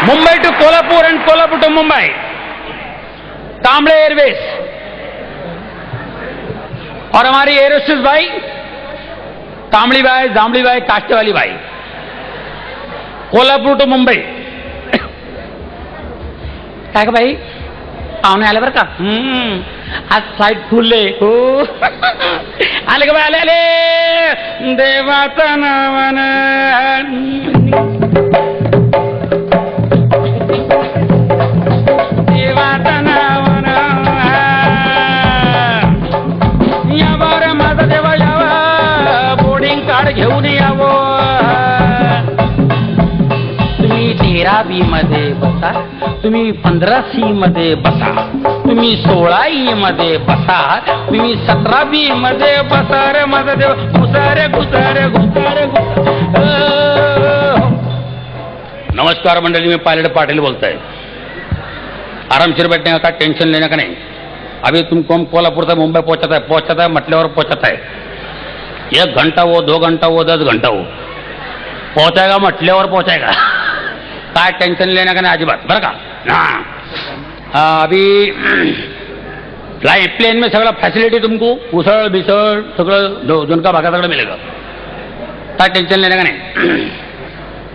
Mumbai to Kolhapur and Kolhapur to Mumbai, Kamde airways. और हमारी एरोस्टेस भाई कामड़ी बाई, जांभळी बाई, काष्टवाली बाई, कोल्हापूर टू मुंबई। काय का बाई, पाहुणे आले बरं का? आज फ्लाईट फुलले हो। आले का बाई, आले आले, देवाचं नावन देवाचं नावन यावर माझा देवा यावा, बोर्डिंग कार्ड घेऊन यावं। तुम्ही 13B मध्ये बसा, तुम्ही 15C मध्ये बसा, तुम्ही 16E मध्ये बसा, तुम्ही 17B मध्ये बसा रे माझा देव, घुसारे घुसारे घुसारे घुसारे। नमस्कार मंडळी, मी पायलट पाटिल बोलताय। आरामशीर बैठने का, टेंशन लेने का नहीं। अभी तुमको हम कोल्हापुर से मुंबई पहुंचाता है मटल्यावर पहुंचाता है। 1 घंटा वो, 2 घंटा वो, 10 घंटा वो, पहुंचाएगा मटल्यावर पहुंचाएगा। काय टेंशन लेने का नहीं अजिबात, बरं का? हाँ, अभी फ्लाइट प्लेन में सगळं फैसिलिटी तुमको उसळ बिसळ सगळं दोनका भागा सगळं मिलेगा। काय टेंशन लेने का नहीं।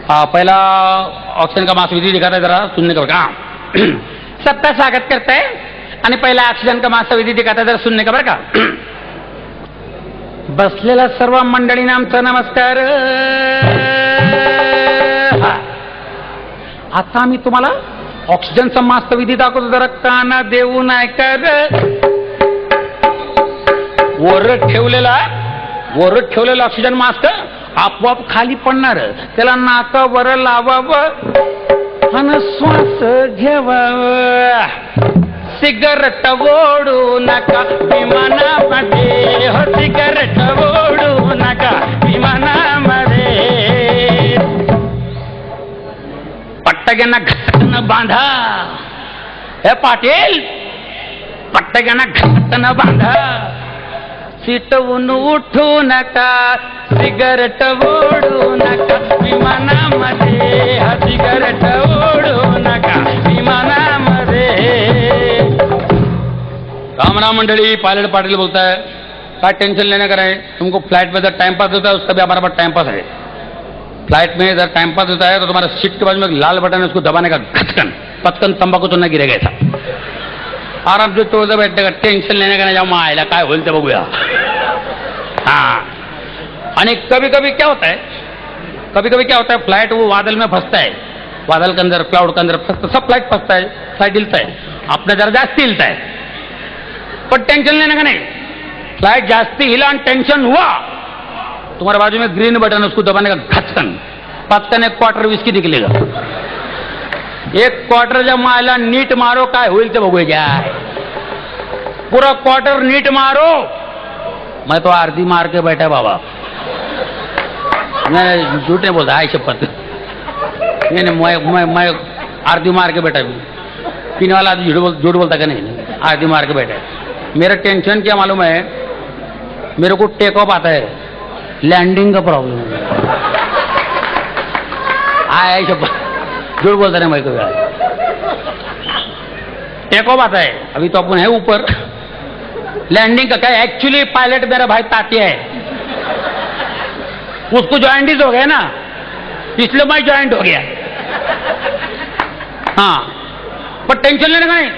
पहला ऑक्सीजन का मास्क विधि दिखाता है, जरा सुनने का बरं। सबका स्वागत करता है आणि पहिला ऑक्सीजन का मास्क विधि दिखाता है, जरा सुनने का बरं का? बसलेल्या सर्व मंडळींना आमचा नमस्कार। आता आम्ही तुम्हाला ऑक्सिजनचा मास्क विधी दाखवतो, जरा काना देऊन ऐका। वर ठेवलेला ऑक्सिजन मास्क आपोआप खाली पडणार, त्याला नाकावर लावावं आणि श्वास घ्यावा। सिगारेट ओढू नका विमानामध्ये, हो सिगारेट ओढू नका विमानामध्ये। पट्टग्यांना घट्टन बांधा, हे पाटील पट्टग्यांना घट्टन बांधा। सीटवून उठू नका, सिगारेट ओढू नका विमानामध्ये, हा सिगारेट ओढू नका विमानामध्ये। राम राम मंडळी, पायलट पाटिल बोलता है। क्या टेंशन लेने का है, तुमको फ्लाइट में जब टाइम पास होता है उसका भी हमारा पास टाइम पास है। फ्लाइट में जब टाइम पास होता है तो तुम्हारा सीट के बाजू में एक लाल बटन है, उसको दबाने का घटकन पचकन तंबाखू तो न गिरेगा ऐसा। आराम से तोड़ते बैठने का, टेंशन लेने का नहीं। जाओ मायला काय होईल ते बघूया। हाँ, आणि कभी कभी क्या होता है, फ्लाइट वो बादल में फंसता है, बादल के अंदर, क्लाउड के अंदर फंसता, सब फ्लाइट फंसता है, फ्लाइट हिलता है, अपना जरा जास्ती हिलता है। पर टेंशन लेने का नहीं, फ्लाइट जास्ती हिला और टेंशन हुआ, तुम्हारे बाजू में ग्रीन बटन है, उसको दबाने का घटकन पचकन 1 क्वार्टर विस्की निकलेगा। 1 क्वार्टर जब मायला नीट मारो, काय होईल ते बघूया। पूरा क्वार्टर नीट मारो। मैं तो आरती मार के बैठा बाबा, मैं झूठ नहीं बोलता, आई शपथ। मैं आरती मार के बैठा। पीने वाला आदमी झूठ बोलता का नहीं, आरती मार के बैठा। मेरा टेंशन क्या मालूम है, मेरे को टेक ऑफ आता है, लैंडिंग का प्रॉब्लम है। आई शपथ, झूठ बोलता नहीं मैं को। टेक ऑफ आता है, अभी तो अपन है ऊपर। लैंडिंग का क्या, एक्चुअली पायलट मेरा भाई तात्या है, उसको ज्वाइंटिस हो गया ना, इसलिए मैं ज्वाइंट हो गया। हाँ, पर टेंशन लेने का नहीं।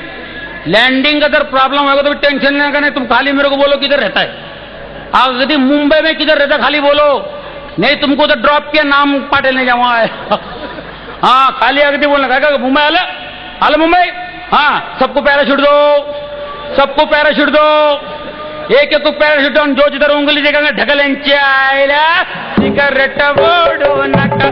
लैंडिंग का अगर प्रॉब्लम होगा तो टेंशन लेने का नहीं। तुम खाली मेरे को बोलो किधर रहता है, आप यदि मुंबई में किधर रहता, खाली बोलो, नहीं तुमको तो ड्रॉप किया, नाम पाटिल नहीं जाऊँ है। हाँ, खाली अगदी बोलना का मुंबई आला मुंबई। हाँ, सबको पैराशूट दो, सबको पैराशूट दो, एक को पैराशूट, जो जिधर उंगली देगा ढकल आयला। सिगारेट ओढू नका